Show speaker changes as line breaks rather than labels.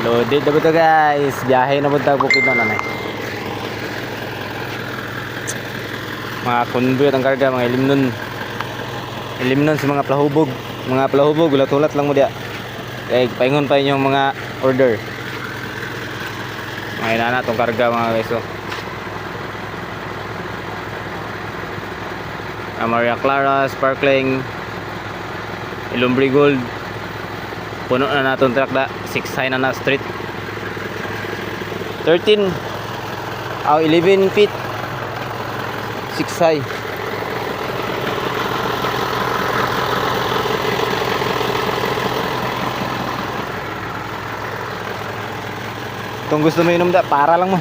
Loaded na po ito guys. Biyahe na po ito bukid na nanay. Mga convoy ang karga, mga ilimnon. Ilimnon sa mga plahubog. Mga plahubog, ulat-ulat lang mo diya. Kaya paingon pa inyong mga order. Mga inana itong karga mga guys. Maria Clara, Sparkling, Ilumbre Gold. Puno na natin truck na 6 high na street 13 11 feet 6 high. Kung gusto mo inom da, para lang mo.